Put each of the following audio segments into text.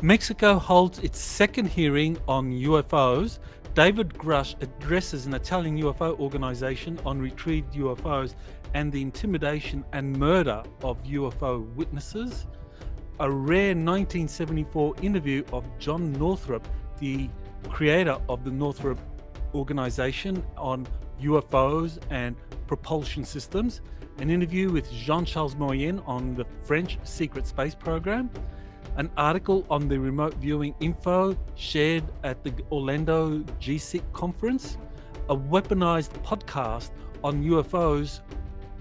Mexico holds its second hearing on UFOs. David Grusch addresses an Italian UFO Organization on retrieved UFOs and the intimidation and murder of UFO witnesses. A rare 1974 interview of John Northrup, the creator of the Northrup Organization on UFOs and propulsion systems. An interview with Jean-Charles Moyen on the French secret space program. An article on the remote viewing info shared at the Orlando GSIC conference. A weaponized podcast on UFOs,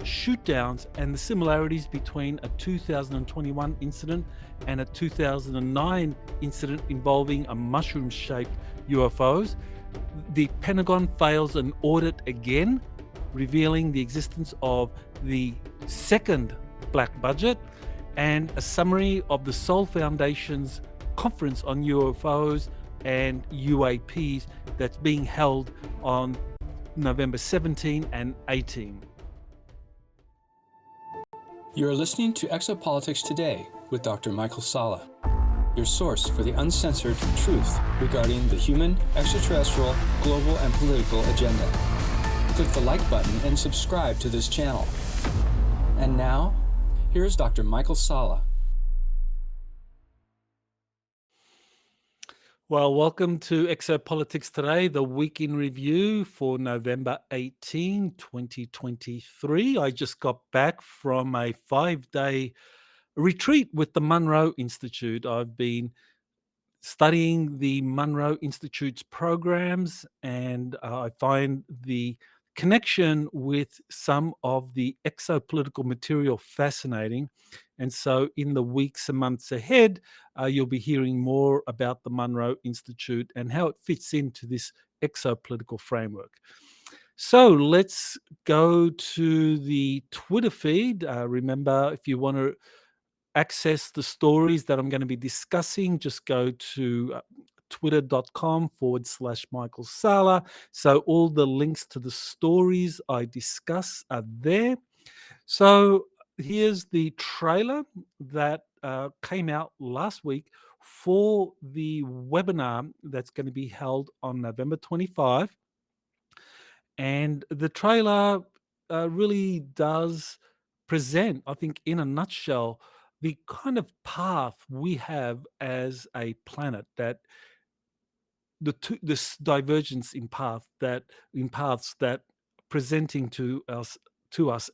shootdowns, and the similarities between a 2021 incident and a 2009 incident involving a mushroom-shaped UFOs. The Pentagon fails an audit again, revealing the existence of the second black budget, and a summary of the Seoul Foundation's conference on UFOs and UAPs that's being held on November 17 and 18. You're listening to Exopolitics Today with Dr. Michael Salla, your source for the uncensored truth regarding the human, extraterrestrial, global, and political agenda. Click the like button and subscribe to this channel. And now, here's Dr. Michael Salla. Well, welcome to Exopolitics Today, the week in review for November 18, 2023. I just got back from a 5-day retreat with the Monroe Institute. I've been studying the Monroe Institute's programs, and I find the connection with some of the exopolitical material fascinating. And so in the weeks and months ahead, you'll be hearing more about the Monroe Institute and how it fits into this exopolitical framework. So let's go to the Twitter feed. Remember, if you want to access the stories that I'm going to be discussing, just go to twitter.com/Michael Salla. So all the links to the stories I discuss are there. So here's the trailer that came out last week for the webinar that's going to be held on November 25. And the trailer really does present, I think, in a nutshell, the kind of path we have as a planet, that this divergence in paths that presenting to us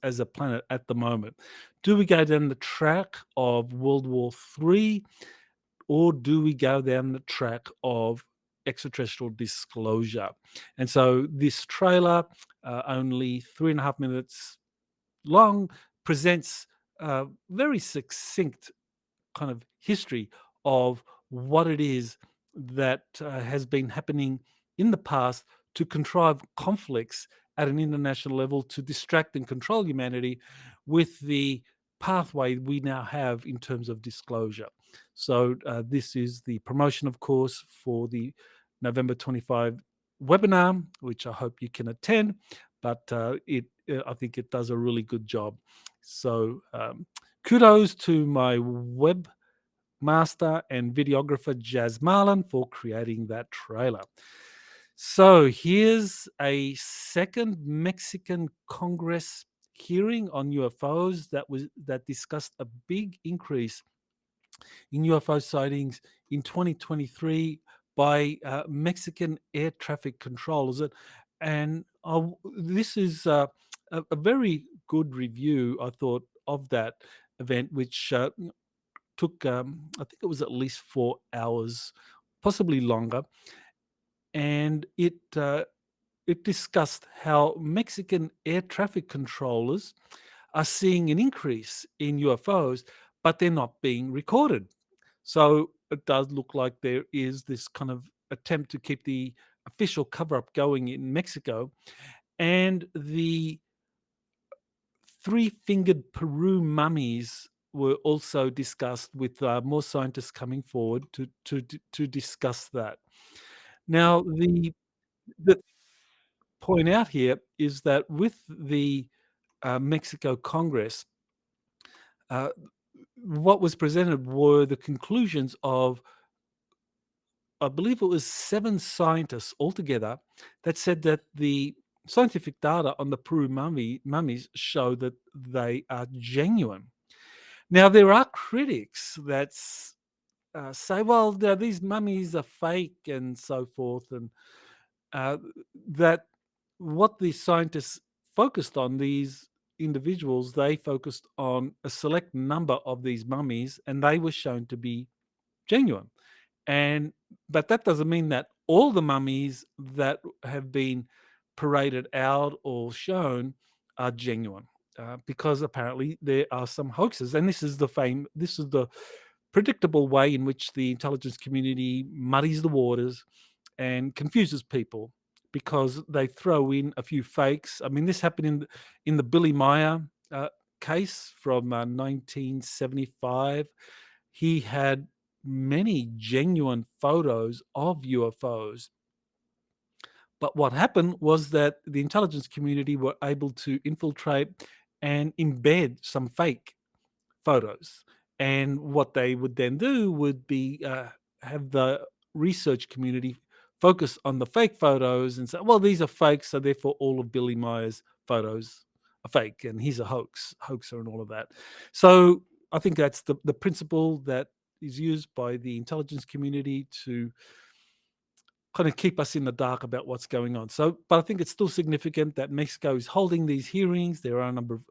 as a planet at the moment. Do we go down the track of World War III, or do we go down the track of extraterrestrial disclosure? And so this trailer, only 3.5 minutes long, presents a very succinct kind of history of what it is that has been happening in the past to contrive conflicts at an international level to distract and control humanity, with the pathway we now have in terms of disclosure. So this is the promotion, of course, for the November 25 webinar, which I hope you can attend, but I think it does a really good job. So kudos to my webmaster and videographer Jazz Marlin for creating that trailer. So here's a second Mexican Congress hearing on UFOs that discussed a big increase in UFO sightings in 2023 by Mexican air traffic controllers. And this is a very good review, I thought, of that event, which took, I think it was at least 4 hours, possibly longer. And it discussed how Mexican air traffic controllers are seeing an increase in UFOs, but they're not being recorded. So it does look like there is this kind of attempt to keep the official cover-up going in Mexico. And the three-fingered Peru mummies were also discussed, with more scientists coming forward to discuss that. Now, the point out here is that with the Mexico Congress, what was presented were the conclusions of I believe it was 7 scientists altogether that said that the scientific data on the Peru mummies show that they are genuine. Now, there are critics that say, well, these mummies are fake and so forth, and uh, that what the scientists focused on, these individuals, they focused on a select number of these mummies, and they were shown to be genuine. And but that doesn't mean that all the mummies that have been paraded out or shown are genuine, because apparently there are some hoaxes, and this is the predictable way in which the intelligence community muddies the waters and confuses people because they throw in a few fakes. I mean, this happened in the Billy Meyer case from 1975. He had many genuine photos of UFOs. But what happened was that the intelligence community were able to infiltrate and embed some fake photos. And what they would then do would be have the research community focus on the fake photos and say, well, these are fake, so therefore all of Billy Meyer's photos are fake, and he's a hoaxer, and all of that. So I think that's the principle that is used by the intelligence community to kind of keep us in the dark about what's going on. So, but I think it's still significant that Mexico is holding these hearings. There are a number of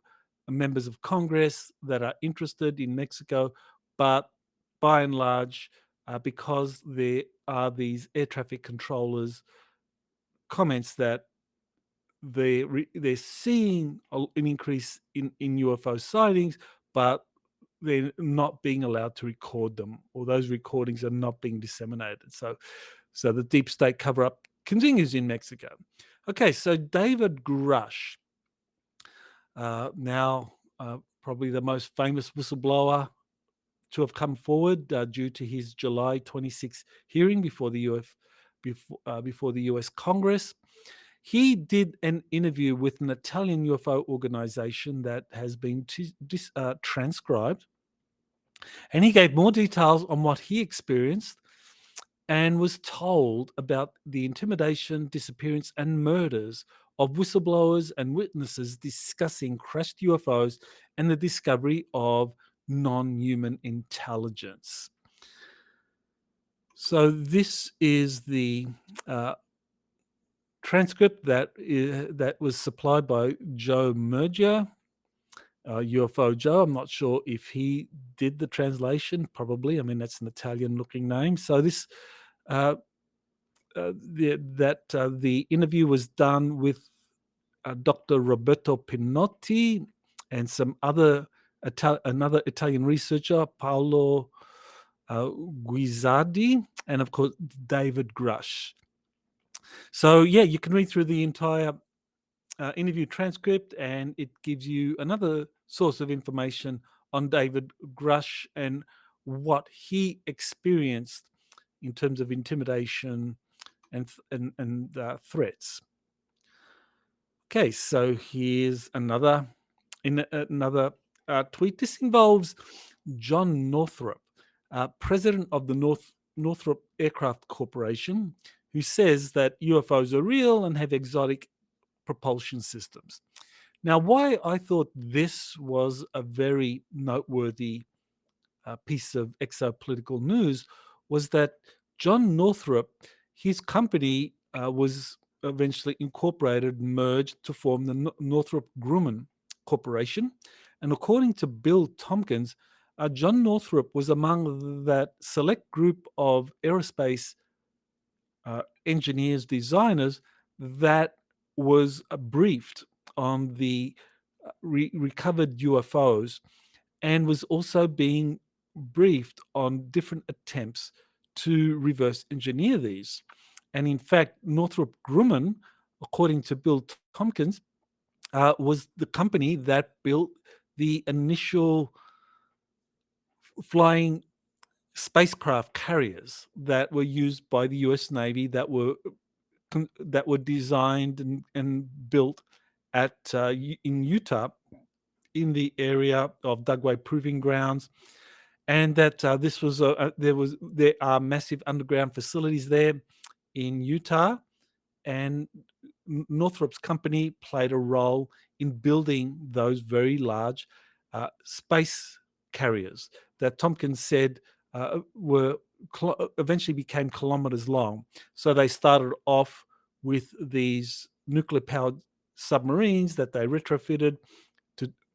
members of Congress that are interested in Mexico, but by and large, because there are these air traffic controllers comments that they're seeing an increase in UFO sightings, but they're not being allowed to record them, or those recordings are not being disseminated. So the deep state cover up continues in Mexico. Okay, so David Grusch, now probably the most famous whistleblower to have come forward due to his July 26th hearing before before the US Congress. He did an interview with an Italian UFO organization that has been transcribed, and he gave more details on what he experienced and was told about the intimidation, disappearance, and murders of whistleblowers and witnesses discussing crashed UFOs and the discovery of non human intelligence. So, this is the transcript that was supplied by Joe Merger, UFO Joe. I'm not sure if he did the translation, probably. I mean, that's an Italian looking name. So, this. The interview was done with Dr. Roberto Pinotti and some another Italian researcher, Paolo Guizzardi, and of course David Grusch. So yeah, you can read through the entire interview transcript, and it gives you another source of information on David Grusch and what he experienced in terms of intimidation and threats. Okay, so here's another tweet. This involves John Northrup, president of the Northrop Aircraft Corporation, who says that UFOs are real and have exotic propulsion systems. Now, why I thought this was a very noteworthy piece of exopolitical news was that John Northrup, his company was eventually incorporated, merged to form the Northrop Grumman Corporation. And according to Bill Tompkins, John Northrup was among that select group of aerospace engineers, designers that was briefed on the recovered UFOs, and was also being briefed on different attempts to reverse engineer these. And in fact, Northrop Grumman, according to Bill Tompkins, was the company that built the initial flying spacecraft carriers that were used by the US Navy, that were designed and built at in Utah, in the area of Dugway Proving Grounds. and that there are massive underground facilities there in Utah, and Northrup's company played a role in building those very large space carriers that Tompkins said were eventually became kilometers long. So they started off with these nuclear-powered submarines that they retrofitted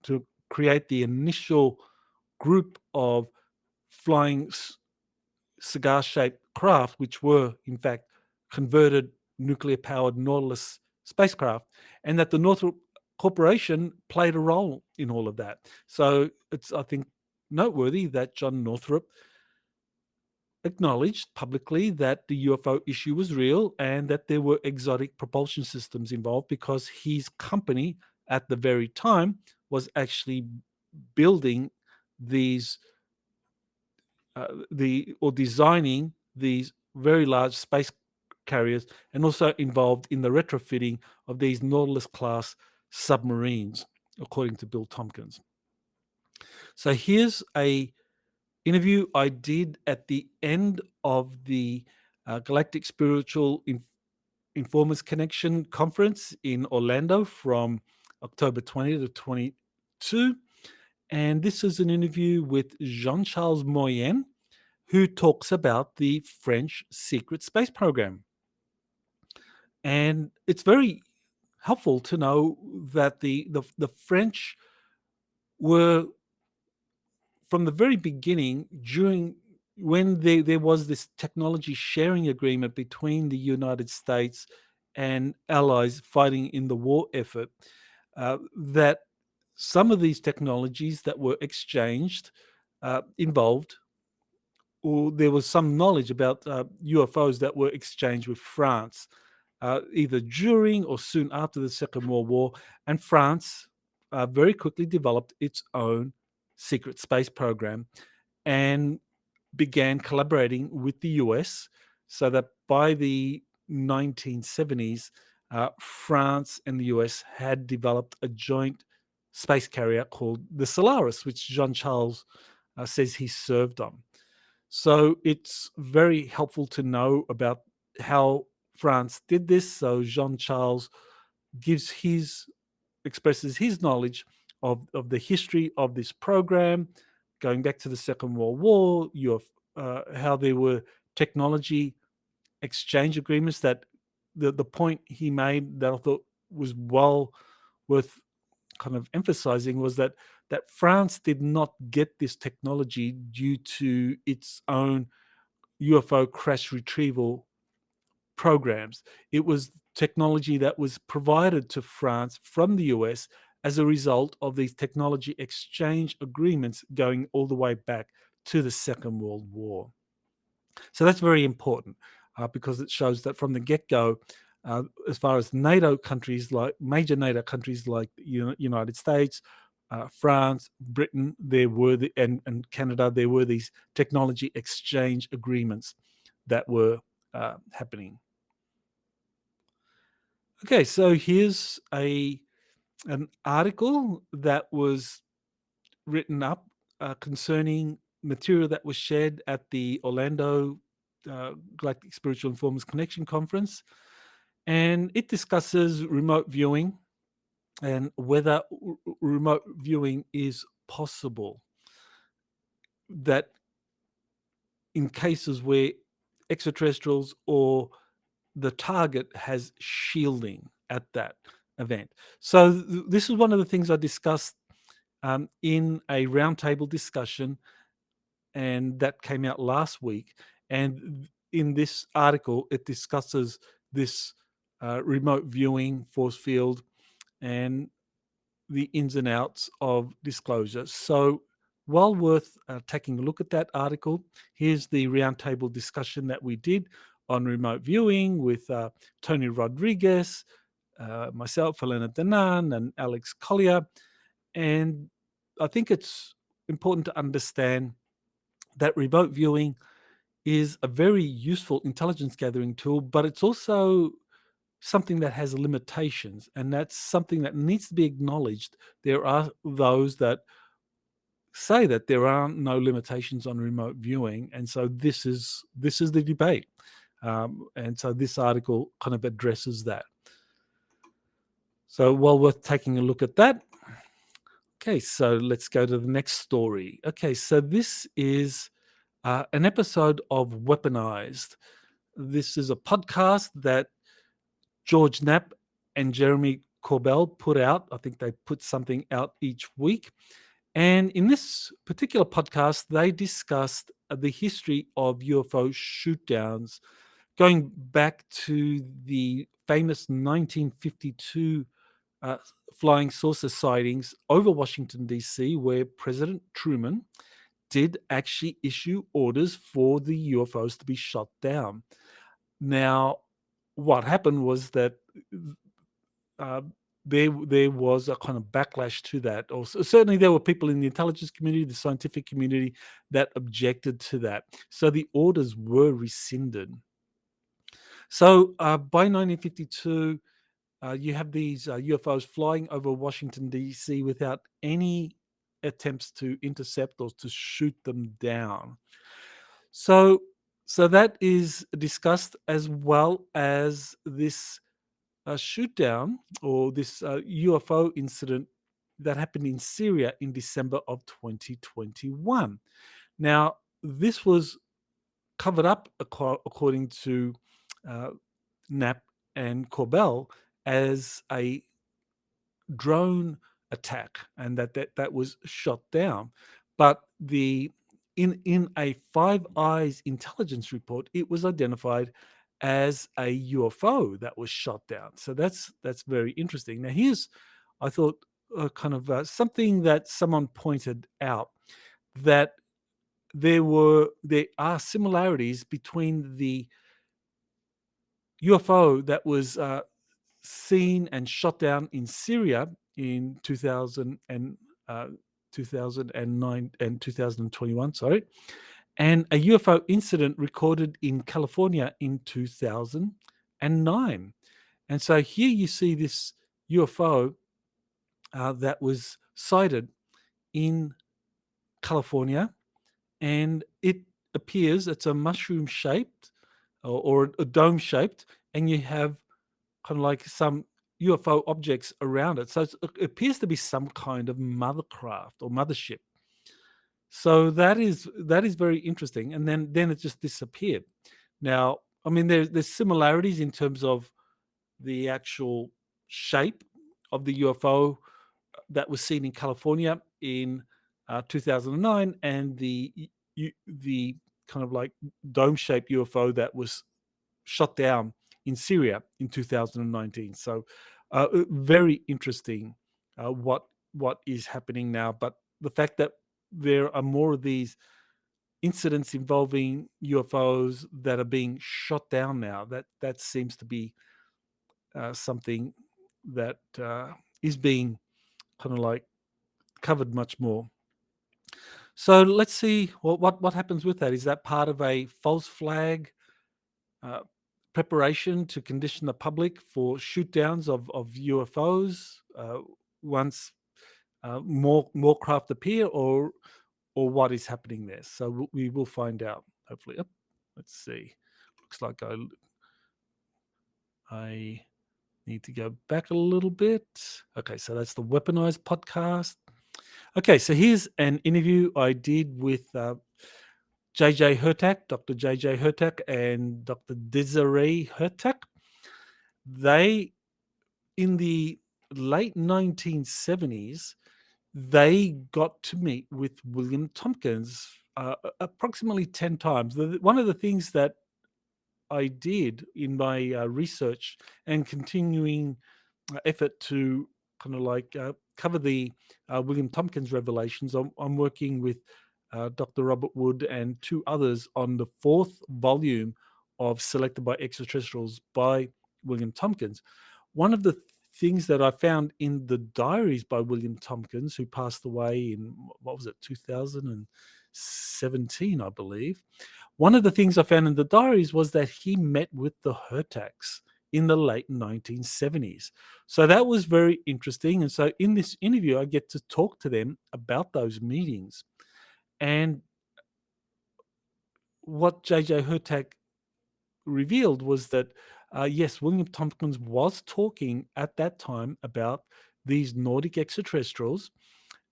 to create the initial group of flying cigar-shaped craft, which were in fact converted nuclear-powered Nautilus spacecraft, and that the Northrop Corporation played a role in all of that. So it's, I think, noteworthy that John Northrup acknowledged publicly that the UFO issue was real and that there were exotic propulsion systems involved, because his company at the very time was actually building these designing these very large space carriers, and also involved in the retrofitting of these Nautilus class submarines, according to Bill Tompkins. So here's a interview I did at the end of the Galactic Spiritual Informers Connection conference in Orlando from October 20 to 22. And this is an interview with Jean-Charles Moyen, who talks about the French secret space program. And it's very helpful to know that the French were, from the very beginning, during when there was this technology sharing agreement between the United States and allies fighting in the war effort, that some of these technologies that were exchanged involved, or there was some knowledge about UFOs that were exchanged with France, either during or soon after the Second World War. And France very quickly developed its own secret space program and began collaborating with the US, so that by the 1970s, France and the US had developed a joint space carrier called the Solaris, which Jean Charles says he served on. So it's very helpful to know about how France did this. So Jean Charles expresses his knowledge of the history of this program, going back to the Second World War, how there were technology exchange agreements. That the point he made that I thought was well worth kind of emphasizing was that France did not get this technology due to its own UFO crash retrieval programs. It was technology that was provided to France from the US as a result of these technology exchange agreements going all the way back to the Second World War. So that's very important because it shows that from the get-go, as far as NATO countries, like major NATO countries like United States, France, Britain, and Canada, there were these technology exchange agreements that were happening. Okay, so here's an article that was written up concerning material that was shared at the Orlando Galactic Spiritual Informers Connection Conference, and it discusses remote viewing and whether remote viewing is possible. That in cases where extraterrestrials or the target has shielding at that event. So this is one of the things I discussed in a roundtable discussion, and that came out last week. And in this article, it discusses this remote viewing force field and the ins and outs of disclosure. So well worth taking a look at that article. Here's the roundtable discussion that we did on remote viewing with Tony Rodriguez, myself, Helena Danan, and Alex Collier. And I think it's important to understand that remote viewing is a very useful intelligence gathering tool, but it's also something that has limitations, and that's something that needs to be acknowledged. There are those that say that there are no limitations on remote viewing, and so this is the debate, and so this article kind of addresses that. So while we're taking a look at that, okay, so let's go to the next story. Okay, so this is an episode of Weaponized. This is a podcast that George Knapp and Jeremy Corbell put out. I think they put something out each week. And in this particular podcast, they discussed the history of UFO shootdowns going back to the famous 1952 flying saucer sightings over Washington, D.C., where President Truman did actually issue orders for the UFOs to be shot down. Now, what happened was that uh, there was a kind of backlash to that. Or certainly there were people in the intelligence community, the scientific community, that objected to that. So the orders were rescinded. So by 1952, you have these UFOs flying over Washington, D.C. without any attempts to intercept or to shoot them down. So that is discussed, as well as this shoot down, or this UFO incident that happened in Syria in December of 2021. Now, this was covered up, according to uh, Knapp and Corbell, as a drone attack, and that was shot down. But in a Five Eyes intelligence report, it was identified as a UFO that was shot down. So that's very interesting. Now, here's, I thought, kind of something that someone pointed out, that there are similarities between the UFO that was seen and shot down in Syria in 2009 and 2021, sorry, and a UFO incident recorded in California in 2009. And so here you see this UFO that was sighted in California, and it appears it's a mushroom shaped, or a dome shaped, and you have kind of like some UFO objects around it. So it appears to be some kind of mothercraft or mothership. So that is very interesting. And then it just disappeared. Now, I mean, there's similarities in terms of the actual shape of the UFO that was seen in California in 2009, and the kind of like dome-shaped UFO that was shot down in Syria in 2019. So very interesting what is happening now. But the fact that there are more of these incidents involving UFOs that are being shot down now, that seems to be something that is being kind of like covered much more. So let's see what happens with that. Is that part of a false flag preparation to condition the public for shoot downs of UFOs once more craft appear, or what is happening there? So we will find out, hopefully. Let's see. Looks like I need to go back a little bit. Okay, so that's the Weaponized podcast. Okay, so here's an interview I did with JJ Hurtak, Dr. JJ Hurtak, and Dr. Desiree Hurtak. They, in the late 1970s, they got to meet with William Tompkins approximately 10 times. One of the things that I did in my research and continuing effort to kind of like cover the William Tompkins revelations, I'm working with Dr. Robert Wood and two others on the fourth volume of Selected by Extraterrestrials by William Tompkins. One of the things that I found in the diaries by William Tompkins, who passed away in, 2017, I believe. One of the things I found in the diaries was that he met with the Hurtaks in the late 1970s. So that was very interesting. And so in this interview, I get to talk to them about those meetings. And what J.J. Hurtak revealed was that, yes, William Tompkins was talking at that time about these Nordic extraterrestrials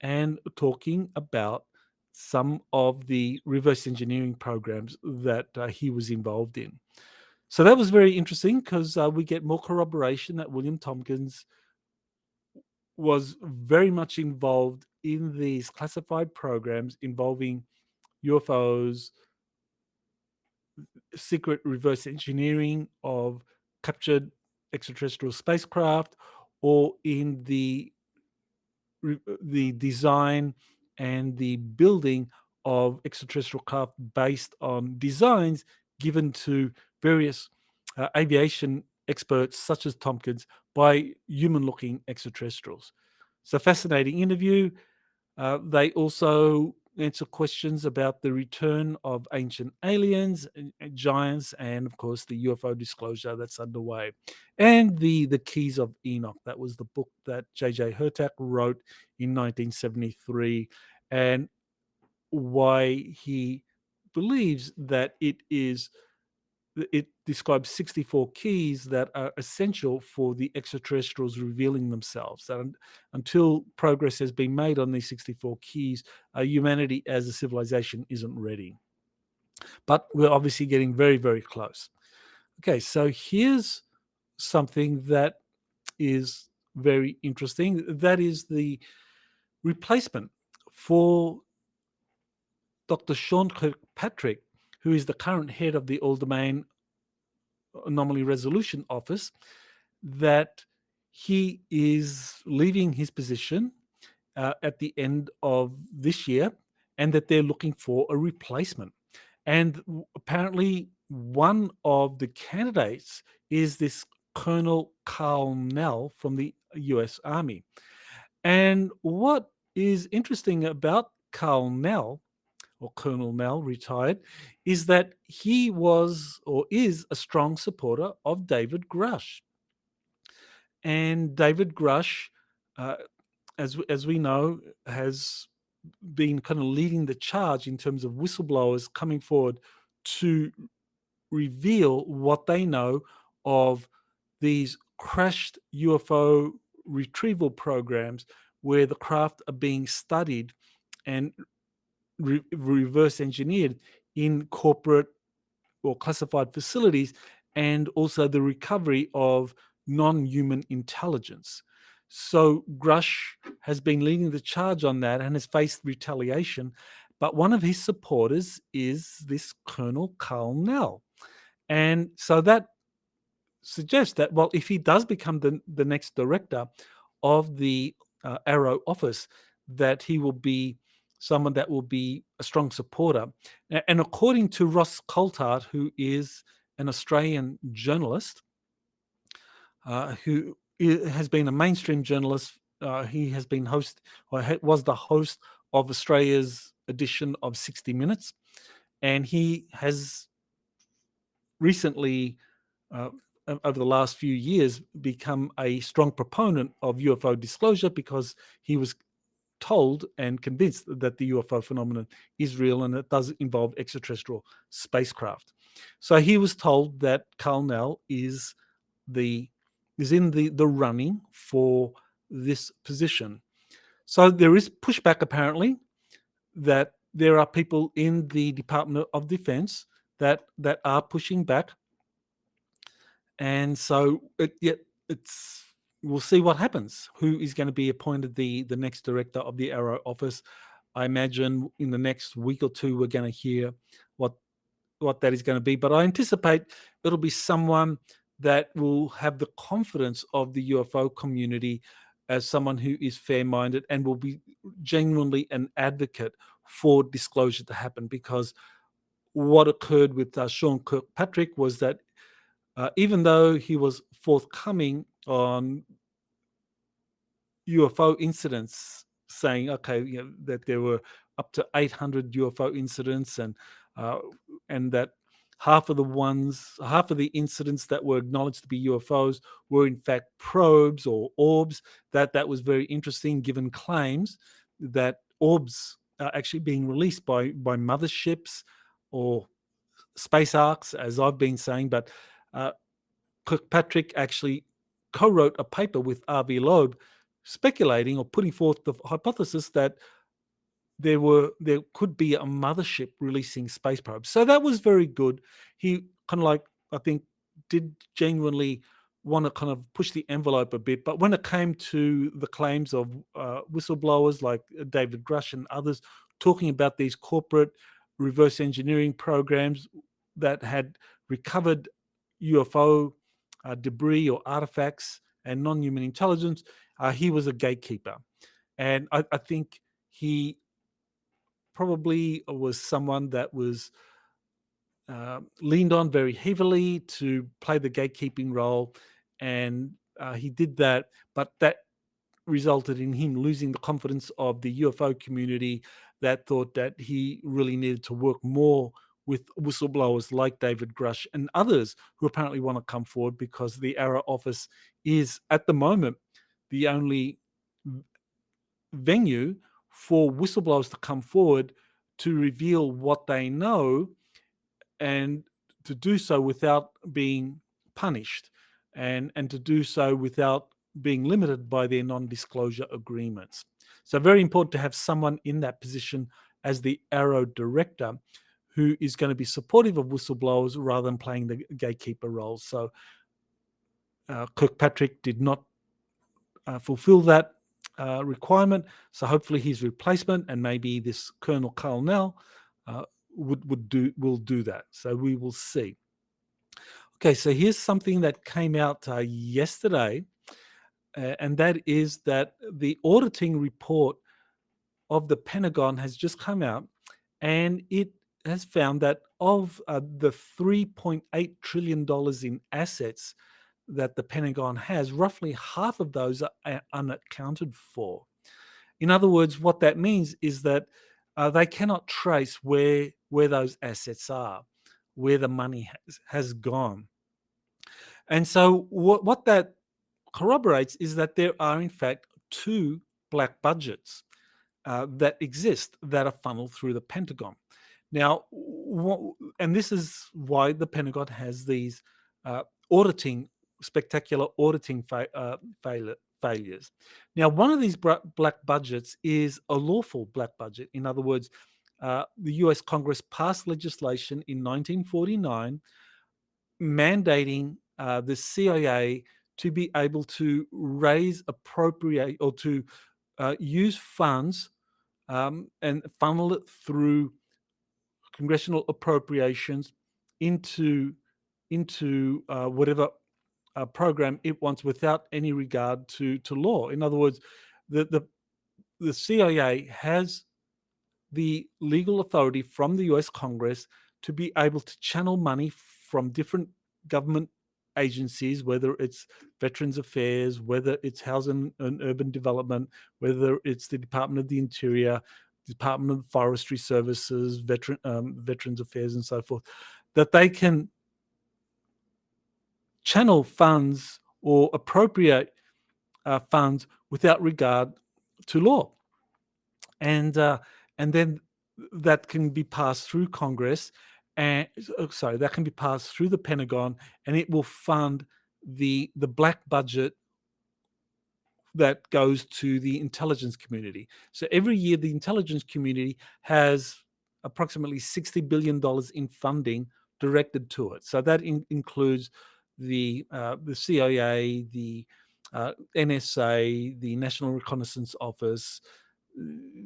and talking about some of the reverse engineering programs that he was involved in. So that was very interesting because we get more corroboration that William Tompkins was very much involved in these classified programs involving UFOs, secret reverse engineering of captured extraterrestrial spacecraft, or in the design and the building of extraterrestrial craft based on designs given to various aviation experts such as Tompkins by human-looking extraterrestrials. So fascinating interview. They also answer questions about the return of ancient aliens, and giants, and of course the UFO disclosure that's underway, and the Keys of Enoch. That was the book that J.J. Hurtak wrote in 1973, and why he believes that it describes 64 keys that are essential for the extraterrestrials revealing themselves. And until progress has been made on these 64 keys, humanity as a civilization isn't ready. But we're obviously getting very, very close. Okay, so here's something that is very interesting. That is the replacement for Dr. Sean Kirkpatrick, who is the current head of the All Domain Anomaly Resolution Office, that he is leaving his position at the end of this year, and that they're looking for a replacement. And apparently, one of the candidates is this Colonel Carnell from the US Army. And what is interesting about Carnell, or Colonel Nell, retired, is that he was or is a strong supporter of David Grusch. And David Grusch, uh, as we know, has been kind of leading the charge in terms of whistleblowers coming forward to reveal what they know of these crashed UFO retrieval programs where the craft are being studied and reverse engineered in corporate or classified facilities, and also the recovery of non-human intelligence. So Grusch has been leading the charge on that and has faced retaliation. But one of his supporters is this Colonel Carnell. And so that suggests that, well, if he does become the next director of the AARO office, that he will be someone that will be a strong supporter. And according to Ross Coulthard, who is an Australian journalist, who has been a mainstream journalist, he has been was the host of Australia's edition of 60 Minutes, and he has recently, uh, over the last few years, become a strong proponent of UFO disclosure because he was told and convinced that the UFO phenomenon is real and it does involve extraterrestrial spacecraft. So he was told that Carnell is in the running for this position. So there is pushback, apparently, that there are people in the Department of Defense that are pushing back, and so we'll see what happens. Who is going to be appointed the next director of the AARO office? I imagine in the next week or two we're going to hear what that is going to be. But I anticipate it'll be someone that will have the confidence of the UFO community as someone who is fair-minded and will be genuinely an advocate for disclosure to happen. Because what occurred with Sean Kirkpatrick was that even though he was forthcoming on UFO incidents, saying, okay, that there were up to 800 UFO incidents, and that half of the incidents that were acknowledged to be UFOs were in fact probes or orbs. That was very interesting, given claims that orbs are actually being released by motherships or space arcs, as I've been saying. But uh, Kirkpatrick actually co-wrote a paper with R.V. Loeb, speculating or putting forth the hypothesis that there could be a mothership releasing space probes. So that was very good. He kind of, like, I think, did genuinely want to kind of push the envelope a bit. But when it came to the claims of whistleblowers like David Grusch and others talking about these corporate reverse engineering programs that had recovered UFO debris or artifacts and non-human intelligence, he was a gatekeeper. And I think he probably was someone that was leaned on very heavily to play the gatekeeping role, and he did that, but that resulted in him losing the confidence of the UFO community, that thought that he really needed to work more with whistleblowers like David Grusch and others who apparently want to come forward, because the AARO office is at the moment the only venue for whistleblowers to come forward to reveal what they know, and to do so without being punished, and to do so without being limited by their non-disclosure agreements. So very important to have someone in that position as the AARO director who is going to be supportive of whistleblowers rather than playing the gatekeeper role. So Kirkpatrick did not fulfill that requirement. So hopefully his replacement, and maybe this Colonel Carnell, will do that. So we will see. Okay, so here's something that came out yesterday, and that is that the auditing report of the Pentagon has just come out, and it has found that of the $3.8 trillion in assets that the Pentagon has, roughly half of those are unaccounted for. In other words, what that means is that they cannot trace where those assets are, where the money has gone. And so what that corroborates is that there are, in fact, two black budgets that exist that are funneled through the Pentagon. Now, and this is why the Pentagon has these uh, auditing, spectacular auditing failures. Now, one of these black budgets is a lawful black budget. In other words, the US Congress passed legislation in 1949 mandating the CIA to be able to appropriate, or to use funds and funnel it through congressional appropriations into whatever program it wants, without any regard to law. In other words, the CIA has the legal authority from the US Congress to be able to channel money from different government agencies, whether it's Veterans Affairs, whether it's Housing and Urban Development, whether it's the Department of the Interior, Department of Forestry Services, Veterans Affairs, and so forth, that they can channel funds or appropriate funds without regard to law. And then that can be passed through Congress, and that can be passed through the Pentagon, and it will fund the black budget that goes to the intelligence community. So every year, the intelligence community has approximately $60 billion in funding directed to it. So that includes the CIA, the NSA, the National Reconnaissance Office,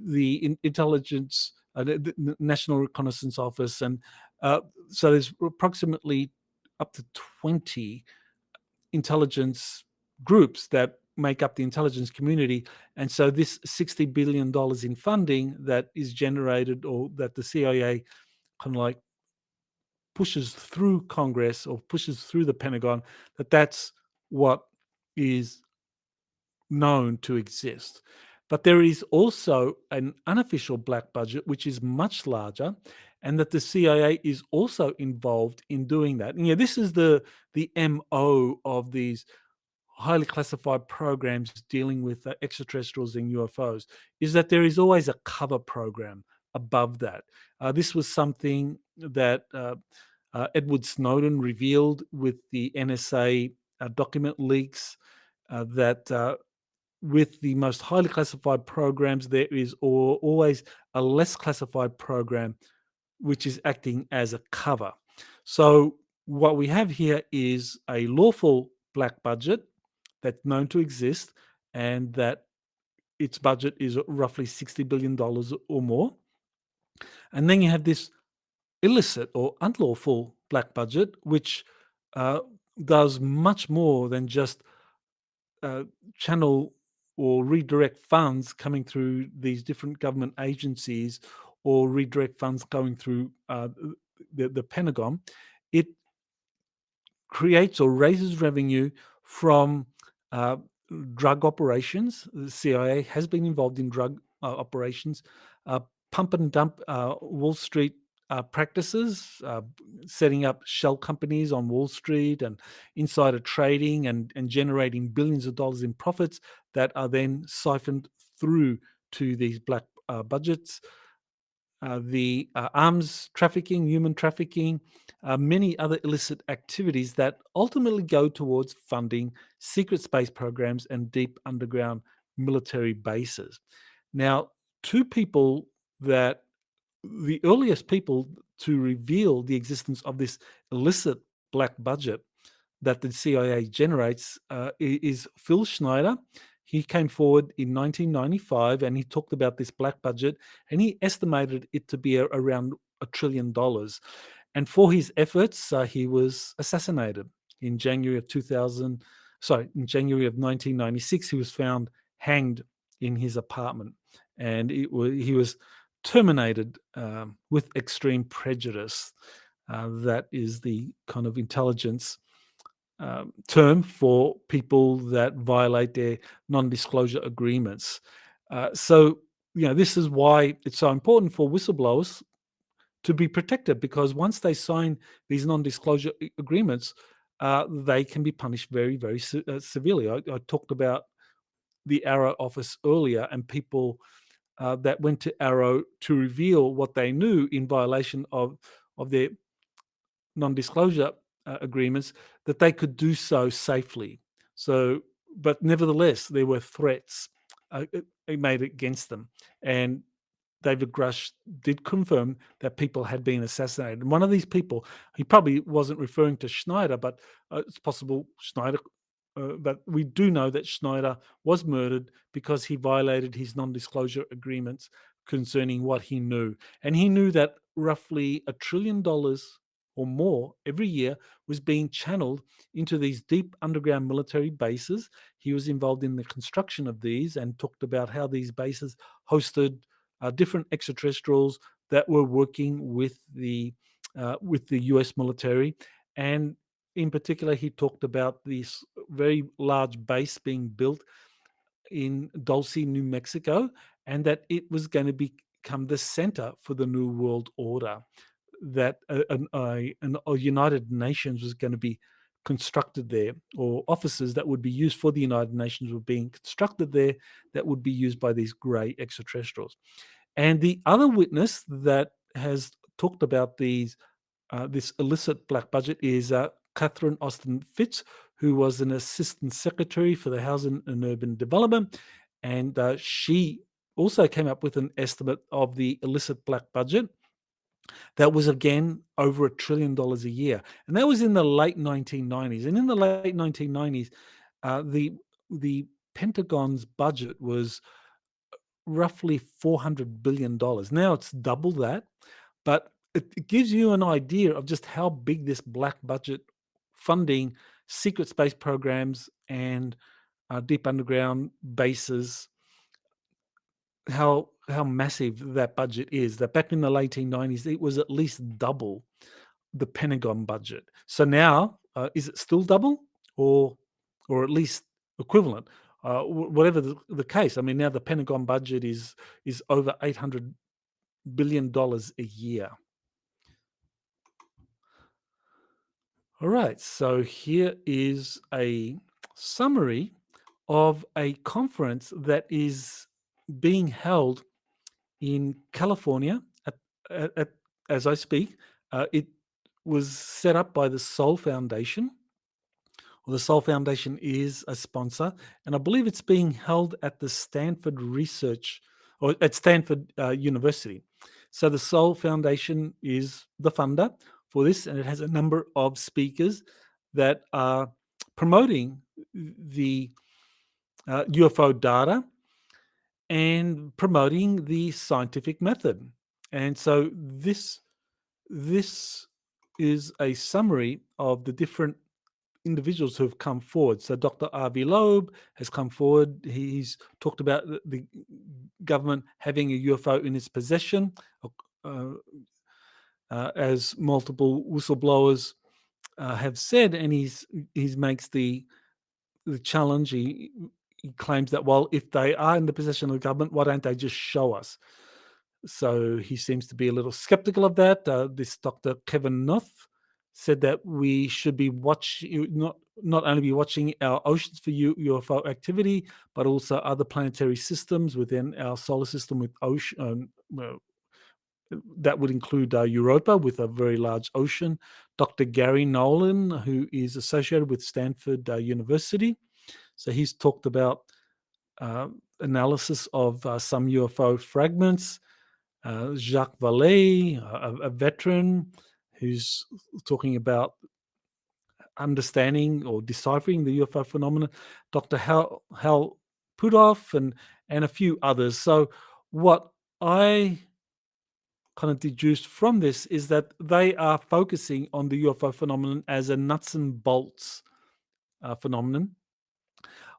the intelligence, the National Reconnaissance Office, and so there's approximately up to 20 intelligence groups that make up the intelligence community. And so this $60 billion in funding that is generated, or that the CIA kind of like pushes through Congress or pushes through the Pentagon, that's what is known to exist. But there is also an unofficial black budget, which is much larger, and that the CIA is also involved in doing that. And this is the MO of these highly classified programs dealing with extraterrestrials and UFOs, is that there is always a cover program above that. This was something that Edward Snowden revealed with the NSA document leaks, that with the most highly classified programs, there is always a less classified program which is acting as a cover. So, what we have here is a lawful black budget that's known to exist, and that its budget is roughly $60 billion or more. And then you have this illicit or unlawful black budget, which uh, does much more than just uh, channel or redirect funds coming through these different government agencies, or redirect funds going through the Pentagon. It creates or raises revenue from uh, drug operations. The CIA has been involved in drug operations, uh, pump and dump Wall Street practices, setting up shell companies on Wall Street and insider trading, and generating billions of dollars in profits that are then siphoned through to these black budgets. The arms trafficking, human trafficking, many other illicit activities that ultimately go towards funding secret space programs and deep underground military bases. Now, two people that the earliest people to reveal the existence of this illicit black budget that the CIA generates is Phil Schneider. He came forward in 1995 and he talked about this black budget, and he estimated it to be around $1 trillion. And for his efforts, he was assassinated in January of 2000. Sorry, in January of 1996, he was found hanged in his apartment, and he was terminated with extreme prejudice. That is the kind of intelligence term for people that violate their non-disclosure agreements. So, this is why it's so important for whistleblowers to be protected, because once they sign these non-disclosure agreements, they can be punished very, very severely. I talked about the AARO office earlier, and people that went to AARO to reveal what they knew in violation of their non-disclosure agreements, that they could do so safely. So, but nevertheless, there were threats made against them, and David Grusch did confirm that people had been assassinated. And one of these people, he probably wasn't referring to Schneider, but it's possible Schneider. But we do know that Schneider was murdered because he violated his non-disclosure agreements concerning what he knew, and he knew that roughly $1 trillion or more every year was being channeled into these deep underground military bases. He was involved in the construction of these and talked about how these bases hosted different extraterrestrials that were working with the U.S. military. And in particular, he talked about this very large base being built in Dulce, New Mexico, and that it was going to become the center for the New World Order. That a United Nations was going to be constructed there, or offices that would be used for the United Nations were being constructed there, that would be used by these grey extraterrestrials. And the other witness that has talked about this illicit black budget is Catherine Austin Fitz, who was an assistant secretary for the Housing and Urban Development, and she also came up with an estimate of the illicit black budget that was again over $1 trillion a year, and that was in the late 1990s. And in the late 1990s, the Pentagon's budget was roughly $400 billion. Now it's double that, but it gives you an idea of just how big this black budget funding secret space programs and deep underground bases, how massive that budget is. That back in the late 1990s, it was at least double the Pentagon budget. So now, is it still double, or at least equivalent? Whatever the case, I mean, now the Pentagon budget is over $800 billion a year. All right, so here is a summary of a conference that is being held in California at as I speak. It was set up by the Soul Foundation. Well, the Soul Foundation is a sponsor, and I believe it's being held at the Stanford Research or at Stanford University. So the Soul Foundation is the funder for this, and it has a number of speakers that are promoting the UFO data and promoting the scientific method. And so this is a summary of the different individuals who have come forward. So Dr. Avi Loeb has come forward. He's talked about the government having a UFO in its possession, uh, as multiple whistleblowers have said, and he makes the challenge. He claims that, well, if they are in the possession of the government, why don't they just show us? So he seems to be a little skeptical of that. This Dr. Kevin North said that we should be not only be watching our oceans for UFO activity, but also other planetary systems within our solar system with ocean. That would include Europa with a very large ocean. Dr. Gary Nolan, who is associated with Stanford University, so he's talked about uh, analysis of some UFO fragments. Jacques Vallée, a veteran who's talking about understanding or deciphering the UFO phenomenon, Dr. Hal Puthoff, and a few others. So, what I kind of deduced from this is that they are focusing on the UFO phenomenon as a nuts and bolts phenomenon,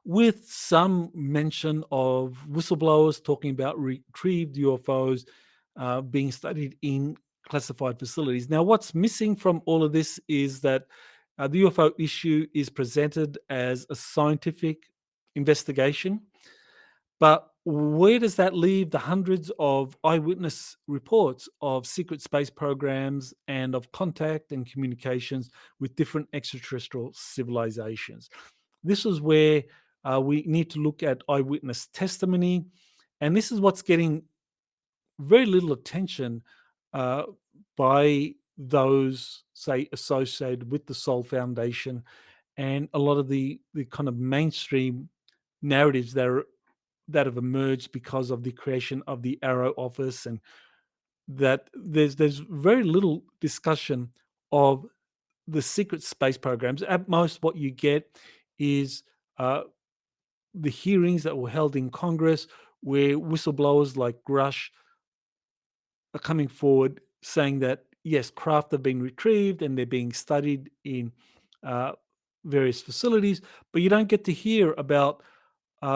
with some mention of whistleblowers talking about retrieved UFOs being studied in classified facilities. Now, what's missing from all of this is that the UFO issue is presented as a scientific investigation, but where does that leave the hundreds of eyewitness reports of secret space programs and of contact and communications with different extraterrestrial civilizations? This is where we need to look at eyewitness testimony. And this is what's getting very little attention uh, by those, say, associated with the Soul Foundation and a lot of the kind of mainstream narratives that have emerged because of the creation of the AARO office, and that there's very little discussion of the secret space programs. At most, what you get is uh, the hearings that were held in Congress, where whistleblowers like Grusch are coming forward saying that yes, craft have been retrieved and they're being studied in uh, various facilities, but you don't get to hear about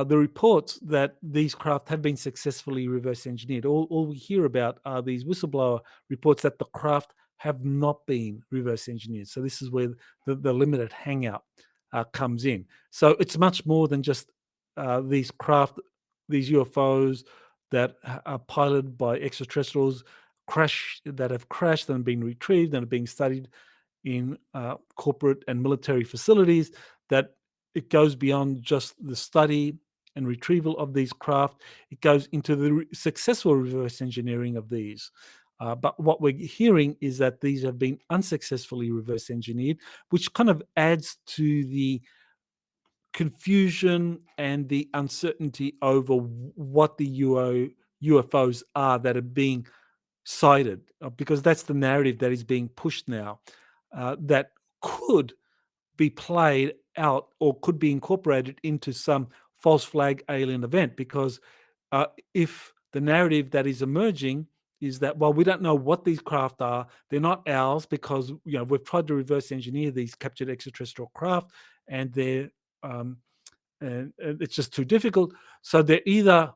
the reports that these craft have been successfully reverse engineered. All we hear about are these whistleblower reports that the craft have not been reverse engineered. So this is where the limited hangout comes in. So it's much more than just these craft, these UFOs that are piloted by extraterrestrials, that have crashed and been retrieved and are being studied in corporate and military facilities. That it goes beyond just the study and retrieval of these craft. It goes into the successful reverse engineering of these. But what we're hearing is that these have been unsuccessfully reverse engineered, which kind of adds to the confusion and the uncertainty over what the UFOs are that are being cited, because that's the narrative that is being pushed now, that could be played out or could be incorporated into some false flag alien event. Because if the narrative that is emerging is that, well, we don't know what these craft are, they're not ours, because we've tried to reverse engineer these captured extraterrestrial craft, and they're um, and it's just too difficult. So they're either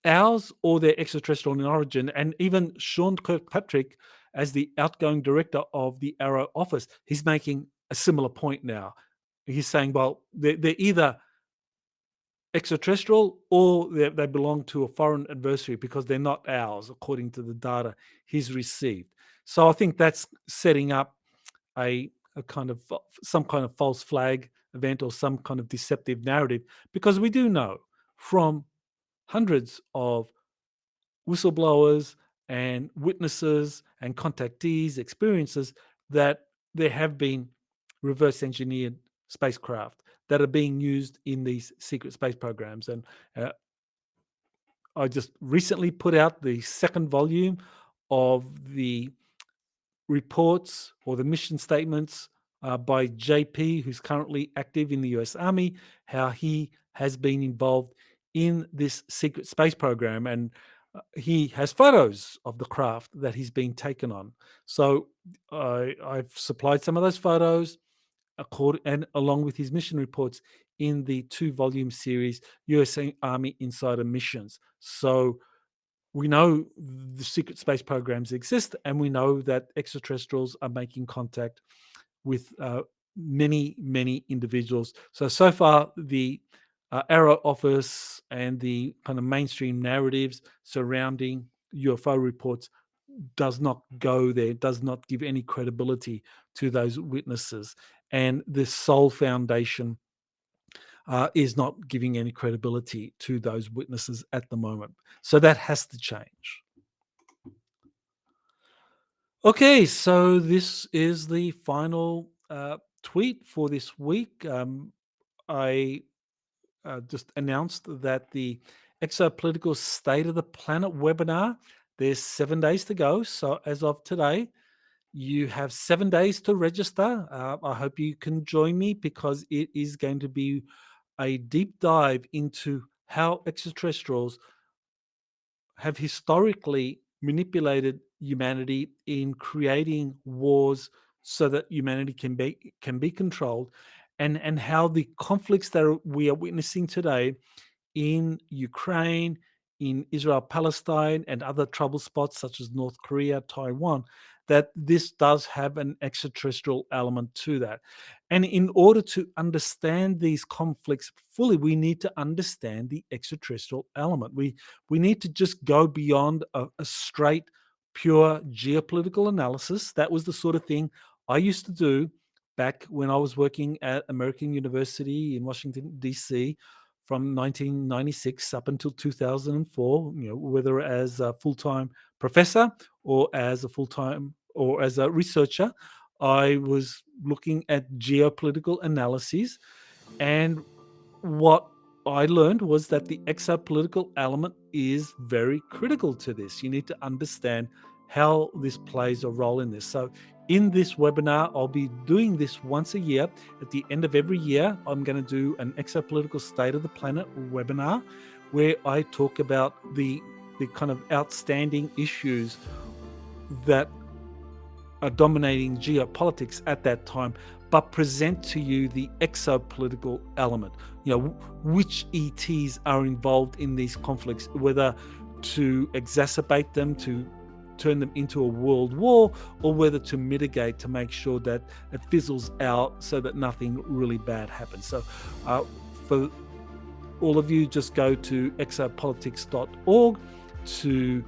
ours or they're extraterrestrial in origin. And even Sean Kirkpatrick, as the outgoing director of the AARO office, he's making a similar point now. He's saying, well, they're either extraterrestrial or they belong to a foreign adversary, because they're not ours, according to the data he's received. So I think that's setting up a some kind of false flag event or some kind of deceptive narrative, because we do know from hundreds of whistleblowers and witnesses and contactees, experiences, that there have been reverse engineered spacecraft that are being used in these secret space programs. And uh, I just recently put out the second volume of the reports or the mission statements by JP, who's currently active in the US Army, how he has been involved in this secret space program. And he has photos of the craft that he's been taken on. So I've supplied some of those photos and along with his mission reports in the 2-volume series, US Army Insider Missions. So we know the secret space programs exist, and we know that extraterrestrials are making contact with many, many individuals. So far, the AARO office and the kind of mainstream narratives surrounding UFO reports does not go there, does not give any credibility to those witnesses. And the Soul Foundation is not giving any credibility to those witnesses at the moment. So that has to change. Okay, so this is the final tweet for this week. I just announced that the Exopolitical State of the Planet webinar, there's 7 days to go. So as of today, you have 7 days to register. I hope you can join me, because it is going to be a deep dive into how extraterrestrials have historically manipulated humanity in creating wars so that humanity can be controlled, and how the conflicts that we are witnessing today in Ukraine, in Israel, Palestine, and other trouble spots such as North Korea, Taiwan, that this does have an extraterrestrial element to that. And in order to understand these conflicts fully, we need to understand the extraterrestrial element. We need to just go beyond a straight, pure geopolitical analysis. That was the sort of thing I used to do back when I was working at American University in Washington, D.C., from 1996 up until 2004, whether as a full-time professor or as a researcher, I was looking at geopolitical analyses. And what I learned was that the exopolitical element is very critical to this. You need to understand how this plays a role in this. So in this webinar, I'll be doing this once a year. At the end of every year, I'm going to do an Exopolitical State of the Planet webinar, where I talk about the kind of outstanding issues that are dominating geopolitics at that time, but present to you the exopolitical element. Which ETs are involved in these conflicts, whether to exacerbate them, to turn them into a world war, or whether to mitigate, to make sure that it fizzles out so that nothing really bad happens. So for all of you, just go to exopolitics.org to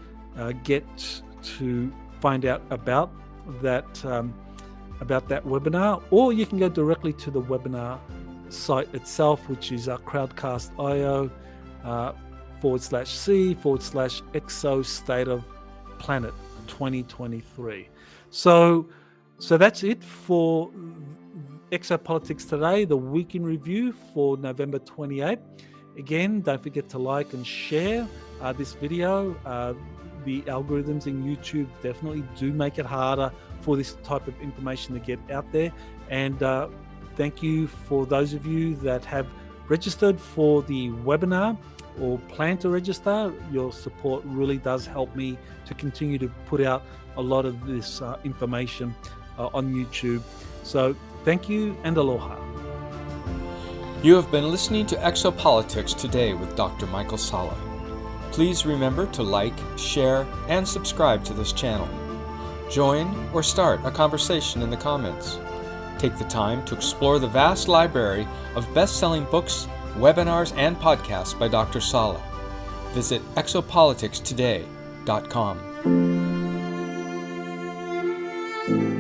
get to find out about that webinar, or you can go directly to the webinar site itself, which is crowdcast.io /C/Exo State of Planet 2023. So that's it for Exopolitics today, the week in review for November 28th. Again, don't forget to like and share this video. The algorithms in YouTube definitely do make it harder for this type of information to get out there. And thank you for those of you that have registered for the webinar or plan to register. Your support really does help me to continue to put out a lot of this information on YouTube. So thank you and aloha. You have been listening to Exopolitics today with Dr. Michael Salla. Please remember to like, share, and subscribe to this channel. Join or start a conversation in the comments. Take the time to explore the vast library of best-selling books, webinars, and podcasts by Dr. Salla. Visit exopoliticstoday.com.